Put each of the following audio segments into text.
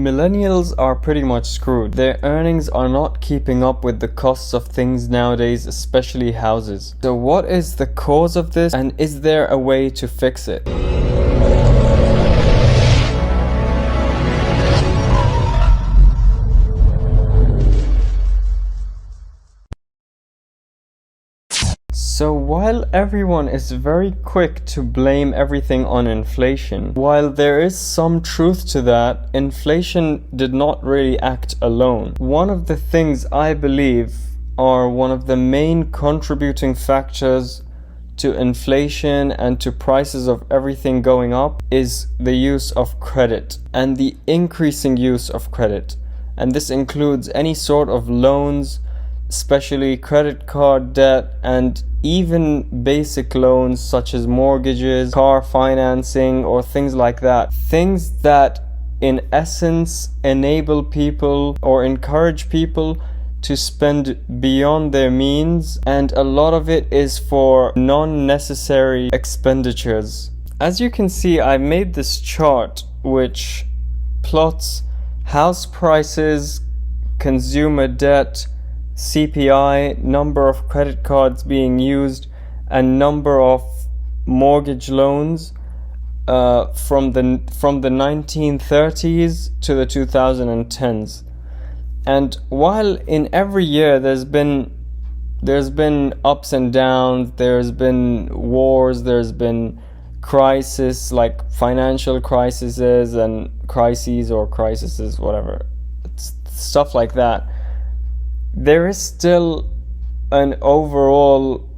Millennials are pretty much screwed. Their earnings are not keeping up with the costs of things nowadays, especially houses. So what is the cause of this, and is there a way to fix it? So while everyone is very quick to blame everything on inflation, while there is some truth to that, inflation did not really act alone. One of the things I believe are one of the main contributing factors to inflation and to prices of everything going up is the use of credit and the increasing use of credit. And this includes any sort of loans, especially credit card debt, and even basic loans such as mortgages, car financing, or things like that. Things that in essence enable people or encourage people to spend beyond their means, and a lot of it is for non-necessary expenditures. As you can see, I made this chart which plots house prices, consumer debt, CPI, number of credit cards being used, and number of mortgage loans from the 1930s to the 2010s. And while in every year there's been ups and downs, there's been wars, there's been crisis, like financial crises and crises or crises, whatever, stuff like that, there is still an overall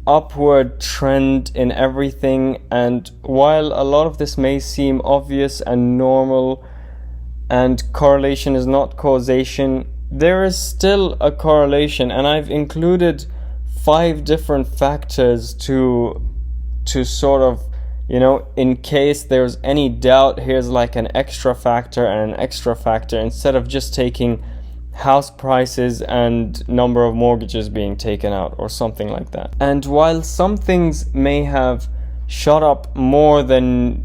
upward trend in everything. And while a lot of this may seem obvious and normal, and correlation is not causation, there is still a correlation. And I've included 5 different factors to sort of, in case there's any doubt, here's like an extra factor and an extra factor, instead of just taking house prices and number of mortgages being taken out or something like that. And while some things may have shot up more than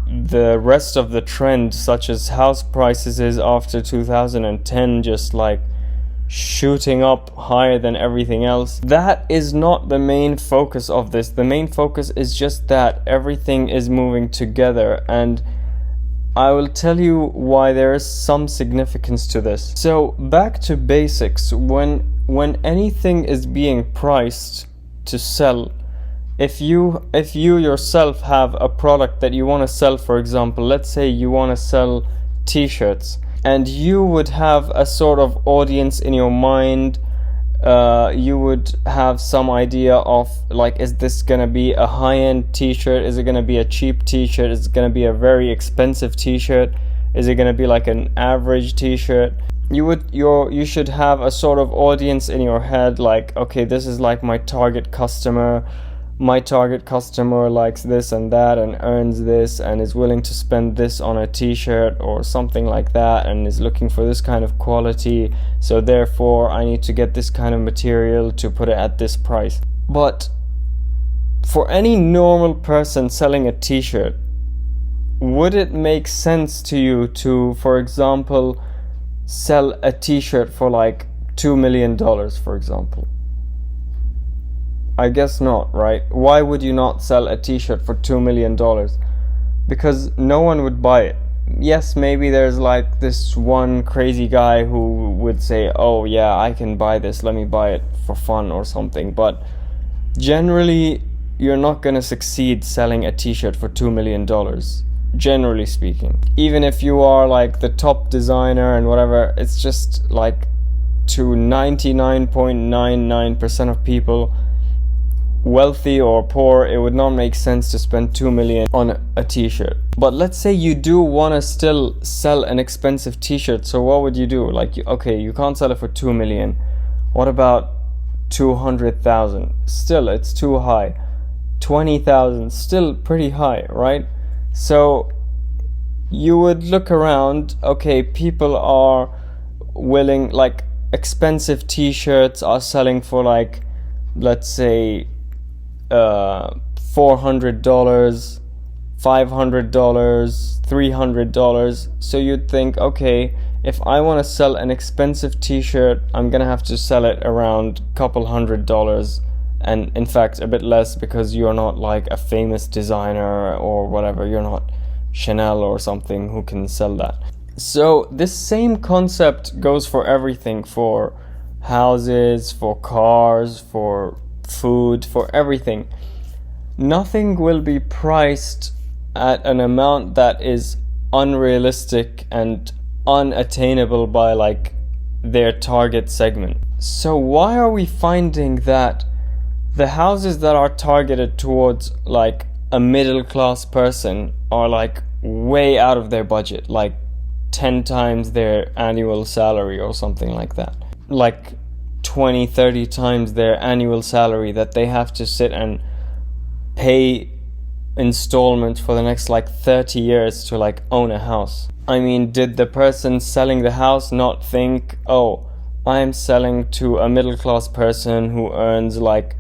the rest of the trend, such as house prices is after 2010 just like shooting up higher than everything else, that is not the main focus of this. The main focus is just that everything is moving together, and I will tell you why there is some significance to this. So back to basics. When anything is being priced to sell, if you yourself have a product that you want to sell, for example, let's say you want to sell t-shirts, and you would have a sort of audience in your mind. You would have some idea of like, is this gonna be a high-end t-shirt? Is it gonna be a cheap t-shirt? Is it gonna be a very expensive t-shirt? Is it gonna be like an average t-shirt? You should have a sort of audience in your head, like, okay, this is like my target customer. My target customer likes this and that and earns this and is willing to spend this on a t-shirt or something like that, and is looking for this kind of quality, so therefore I need to get this kind of material to put it at this price. But for any normal person selling a t-shirt, would it make sense to you to, for example, sell a t-shirt for like $2 million, for example? I guess not, right? Why would you not sell a t-shirt for $2 million? Because no one would buy it. Yes, maybe there's like this one crazy guy who would say, oh yeah, I can buy this, let me buy it for fun or something. But generally, you're not gonna succeed selling a t-shirt for $2 million, generally speaking. Even if you are like the top designer and whatever, it's just like, to 99.99% of people, wealthy or poor, it would not make sense to spend $2 million on a t-shirt. But let's say you do want to still sell an expensive t-shirt, so what would you do? Like, okay, you can't sell it for $2 million. What about 200,000? Still, it's too high. 20,000, still pretty high, right? So you would look around, okay, people are willing, like, expensive t-shirts are selling for like, let's say $400, $500, $300. So you'd think, okay, if I want to sell an expensive t-shirt, I'm gonna have to sell it around a couple $100, and in fact a bit less, because you're not like a famous designer or whatever. You're not Chanel or something who can sell that. So this same concept goes for everything, for houses, for cars, for food, for everything. Nothing will be priced at an amount that is unrealistic and unattainable by like their target segment. So why are we finding that the houses that are targeted towards like a middle class person are like way out of their budget, like 10 times their annual salary or something like that, like 20-30 times their annual salary, that they have to sit and pay installments for the next like 30 years to like own a house? I mean, did the person selling the house not think, oh, I'm selling to a middle class person who earns like,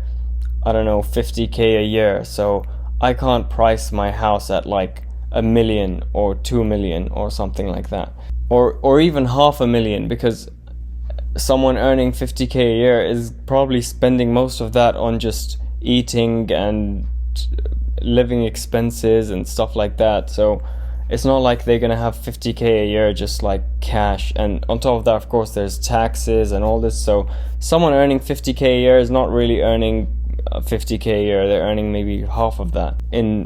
I don't know, 50k a year, so I can't price my house at like $1 million or $2 million or something like that, or even $500,000, because someone earning 50k a year is probably spending most of that on just eating and living expenses and stuff like that. So it's not like they're gonna have 50k a year just like cash, and on top of that, of course, there's taxes and all this. So someone earning 50k a year is not really earning 50k a year. They're earning maybe half of that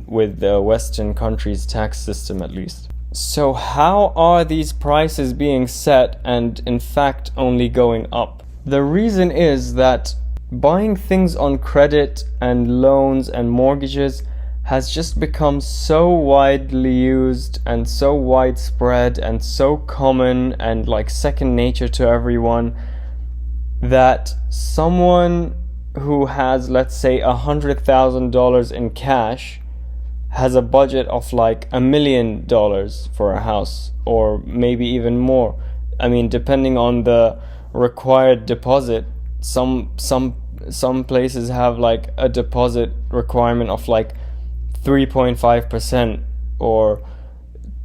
with the Western countries' tax system, at least. So how are these prices being set and in fact only going up? The reason is that buying things on credit and loans and mortgages has just become so widely used and so widespread and so common and like second nature to everyone, that someone who has, let's say, $100,000 in cash has a budget of like $1 million for a house, or maybe even more. I mean, depending on the required deposit, some places have like a deposit requirement of like 3.5% or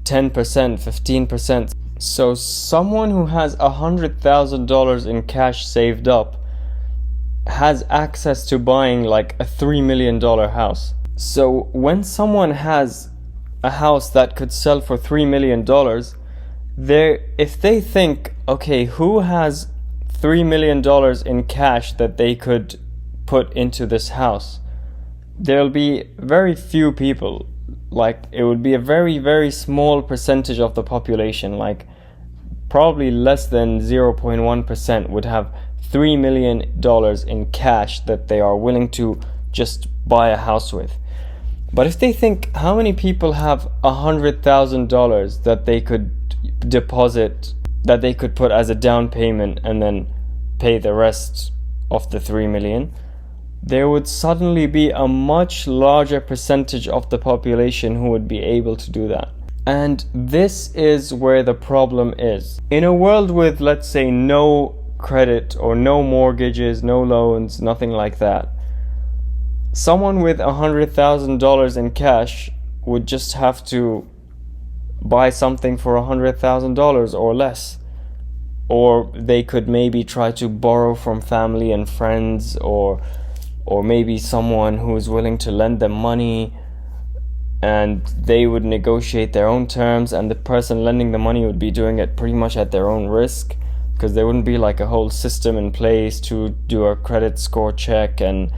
10%, 15%. So someone who has $100,000 in cash saved up has access to buying like a $3 million house. So when someone has a house that could sell for $3 million, if they think, okay, who has $3 million in cash that they could put into this house, there'll be very few people. Like, it would be a very, very small percentage of the population, like probably less than 0.1% would have $3 million in cash that they are willing to just buy a house with. But if they think, how many people have $100,000 that they could deposit, that they could put as a down payment and then pay the rest of the 3 million, there would suddenly be a much larger percentage of the population who would be able to do that. And this is where the problem is. In a world with, let's say, no credit or no mortgages, no loans, nothing like that, someone with $100,000 in cash would just have to buy something for $100,000 or less. Or they could maybe try to borrow from family and friends, or maybe someone who is willing to lend them money, and they would negotiate their own terms, and the person lending the money would be doing it pretty much at their own risk, because there wouldn't be like a whole system in place to do a credit score check and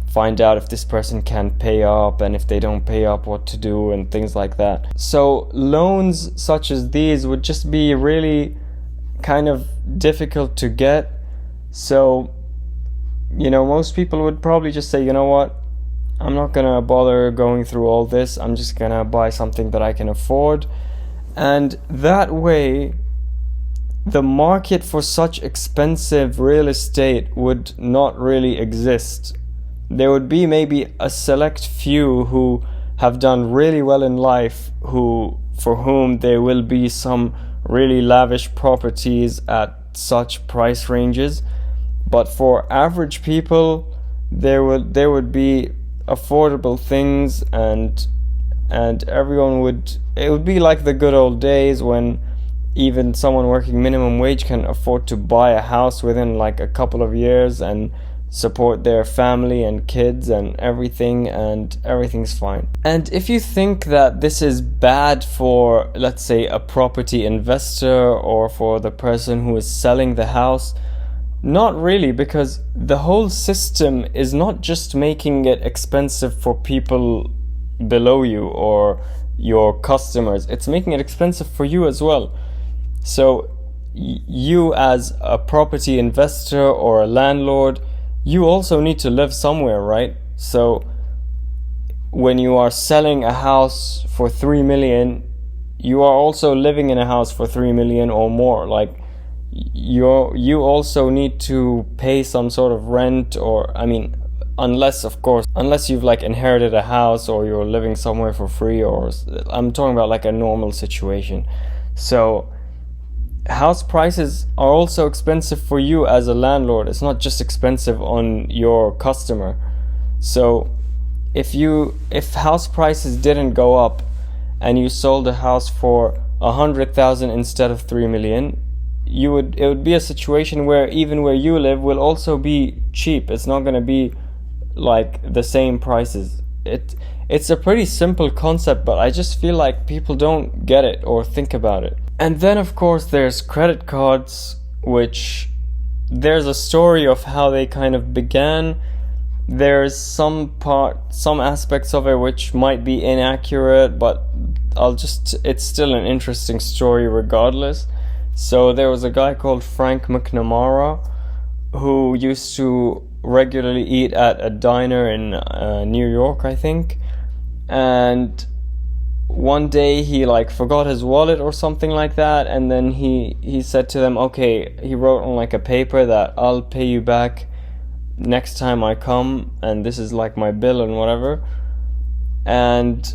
find out if this person can pay up, and if they don't pay up, what to do, and things like that. So loans such as these would just be really kind of difficult to get. So, most people would probably just say, you know what, I'm not gonna bother going through all this, I'm just gonna buy something that I can afford. And that way, the market for such expensive real estate would not really exist. There would be maybe a select few who have done really well in life, for whom there will be some really lavish properties at such price ranges. But for average people, there would be affordable things, and and it would be like the good old days when even someone working minimum wage can afford to buy a house within like a couple of years and support their family and kids and everything's fine. And if you think that this is bad for, let's say, a property investor or for the person who is selling the house, not really, because the whole system is not just making it expensive for people below you or your customers, it's making it expensive for you as well. So you as a property investor or a landlord, you also need to live somewhere, right? So when you are selling a house for 3 million, you are also living in a house for 3 million or more. Like you also need to pay some sort of rent, or I mean, unless you've like inherited a house or you're living somewhere for free, or I'm talking about like a normal situation. So house prices are also expensive for you as a landlord. It's not just expensive on your customer. So if house prices didn't go up and you sold a house for 100,000 instead of 3 million, it would be a situation where even where you live will also be cheap. It's not going to be like the same prices. It's a pretty simple concept, but I just feel like people don't get it or think about it. And then of course there's credit cards, which there's a story of how they kind of began. There's some aspects of it which might be inaccurate, but it's still an interesting story regardless. So there was a guy called Frank McNamara who used to regularly eat at a diner in New York, I think, and one day he like forgot his wallet or something like that, and then he said to them, okay, he wrote on like a paper that I'll pay you back next time I come, and this is like my bill and whatever. And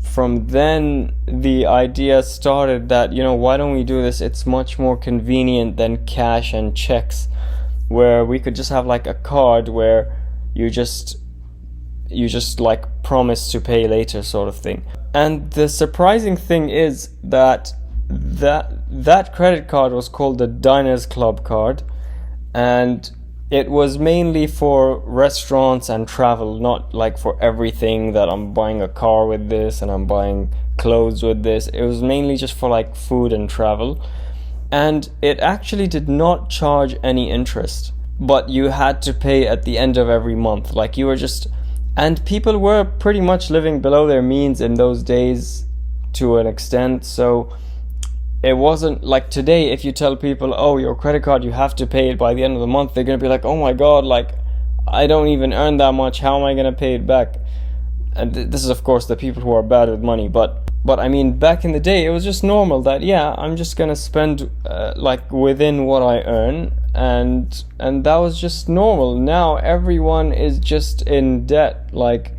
from then the idea started that, why don't we do this? It's much more convenient than cash and checks, where we could just have like a card where you just like promise to pay later sort of thing. And the surprising thing is that credit card was called the Diners Club card, and it was mainly for restaurants and travel, not like for everything that I'm buying a car with this and I'm buying clothes with this. It was mainly just for like food and travel. And it actually did not charge any interest, but you had to pay at the end of every month. Like and people were pretty much living below their means in those days to an extent. So it wasn't like today, if you tell people, oh, your credit card, you have to pay it by the end of the month, they're going to be like, oh my God, like I don't even earn that much. How am I going to pay it back? And this is of course the people who are bad with money, but I mean, back in the day, it was just normal that, yeah, I'm just gonna spend like within what I earn, and that was just normal. Now everyone is just in debt. Like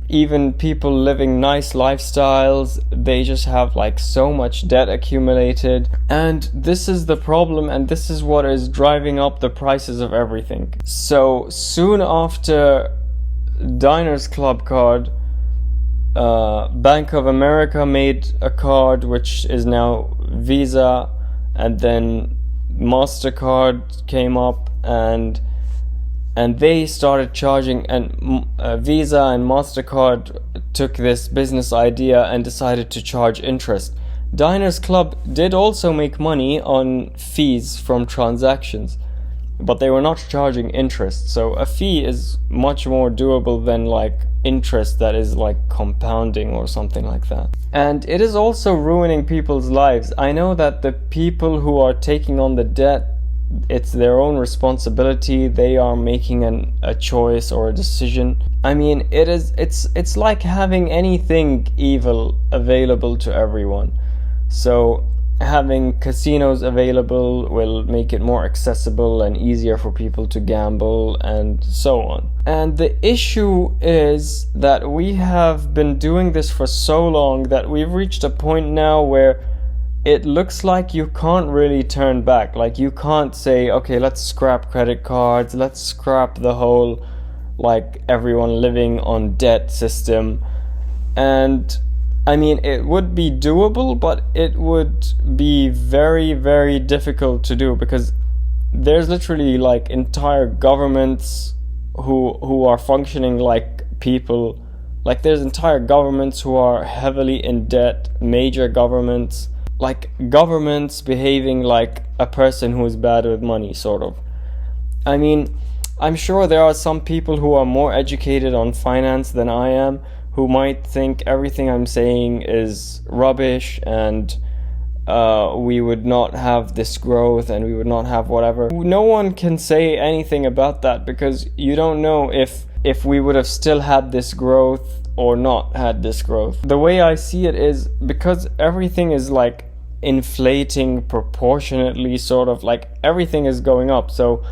even people living nice lifestyles, they just have like so much debt accumulated, and this is the problem, and this is what is driving up the prices of everything. So soon after Diners Club card, Bank of America made a card which is now Visa, and then MasterCard came up, and they started charging, and Visa and MasterCard took this business idea and decided to charge interest. Diners Club did also make money on fees from transactions, but they were not charging interest. So a fee is much more doable than like interest that is like compounding or something like that. And it is also ruining people's lives. I know that the people who are taking on the debt, it's their own responsibility. They are making a choice or a decision. I mean, it's like having anything evil available to everyone. So having casinos available will make it more accessible and easier for people to gamble and so on. And the issue is that we have been doing this for so long that we've reached a point now where it looks like you can't really turn back. Like you can't say, okay, let's scrap credit cards, let's scrap the whole like everyone living on debt system, And I mean, it would be doable, but it would be very, very difficult to do, because there's literally like entire governments who are functioning like people. Like there's entire governments who are heavily in debt, major governments, like governments behaving like a person who is bad with money, sort of. I mean, I'm sure there are some people who are more educated on finance than I am, who might think everything I'm saying is rubbish, and we would not have this growth and we would not have whatever. No one can say anything about that, because you don't know if we would have still had this growth or not had this growth. The way I see it is, because everything is like inflating proportionately, sort of like everything is going up. So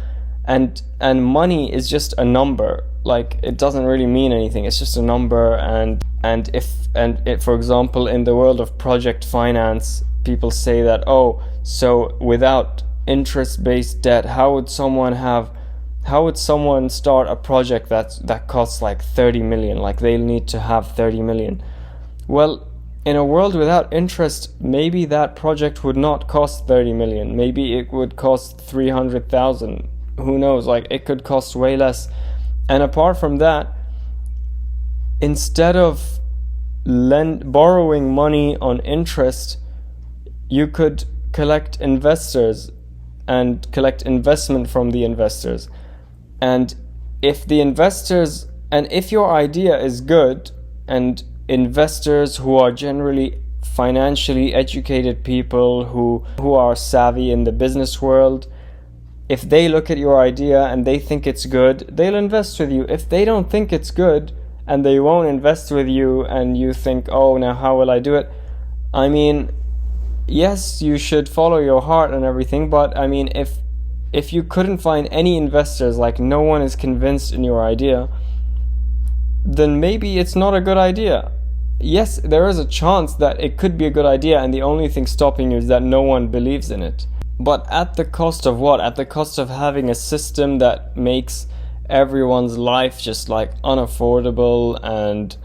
and money is just a number. Like it doesn't really mean anything. It's just a number. And for example, in the world of project finance, people say that, oh, so without interest-based debt, how would someone start a project that costs like 30 million? Like they'll need to have 30 million. Well, in a world without interest, maybe that project would not cost 30 million. Maybe it would cost 300,000. Who knows? Like it could cost way less. And apart from that, instead of borrowing money on interest, you could collect investors and collect investment from the investors. And if your idea is good, and investors who are generally financially educated people who are savvy in the business world, if they look at your idea and they think it's good, they'll invest with you. If they don't think it's good and they won't invest with you, and you think, oh, now how will I do it? I mean, yes, you should follow your heart and everything, but I mean, if you couldn't find any investors, like no one is convinced in your idea, then maybe it's not a good idea. Yes, there is a chance that it could be a good idea, and the only thing stopping you is that no one believes in it. But at the cost of what? At the cost of having a system that makes everyone's life just like unaffordable, and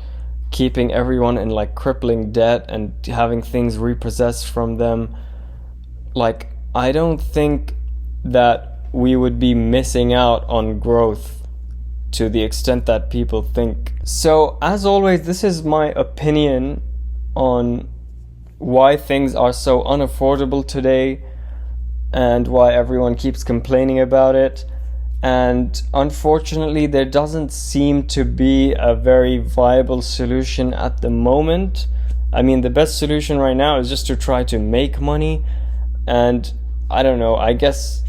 keeping everyone in like crippling debt, and having things repossessed from them. Like, I don't think that we would be missing out on growth to the extent that people think. So, as always, this is my opinion on why things are so unaffordable today, and why everyone keeps complaining about it. And unfortunately, there doesn't seem to be a very viable solution at the moment. I mean, the best solution right now is just to try to make money. And I don't know, I guess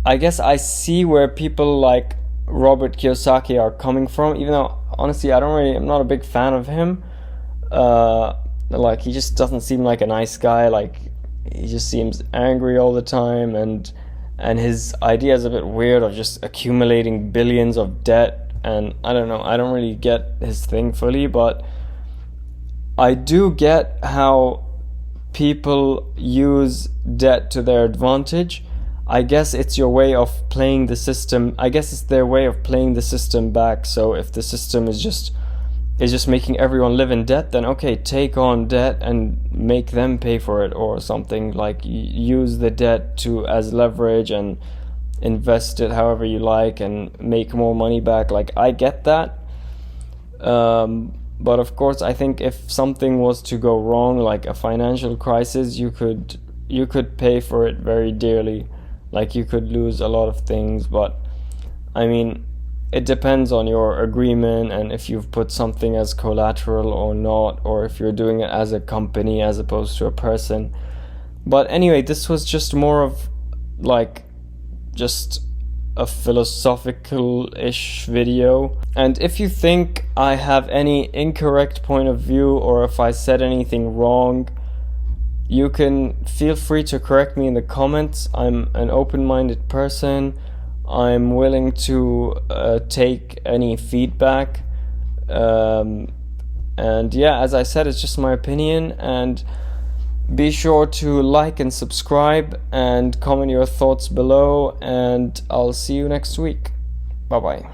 I see where people like Robert Kiyosaki are coming from, even though honestly I'm not a big fan of him. Like, he just doesn't seem like a nice guy. Like, he just seems angry all the time, and his idea is a bit weird of just accumulating billions of debt. And I don't know, I don't really get his thing fully, but I do get how people use debt to their advantage. I guess it's your way of playing the system. I guess it's their way of playing the system back. So if the system is just making everyone live in debt, then okay, take on debt and make them pay for it, or something. Like, use the debt as leverage and invest it however you like and make more money back. Like, I get that, but of course I think if something was to go wrong, like a financial crisis, you could pay for it very dearly. Like, you could lose a lot of things. But I mean, it depends on your agreement, and if you've put something as collateral or not, or if you're doing it as a company as opposed to a person. But anyway, this was just more of like just a philosophical-ish video. And if you think I have any incorrect point of view, or if I said anything wrong, you can feel free to correct me in the comments. I'm an open-minded person. I'm willing to take any feedback, and yeah, as I said, it's just my opinion. And be sure to like and subscribe and comment your thoughts below, and I'll see you next week. Bye bye.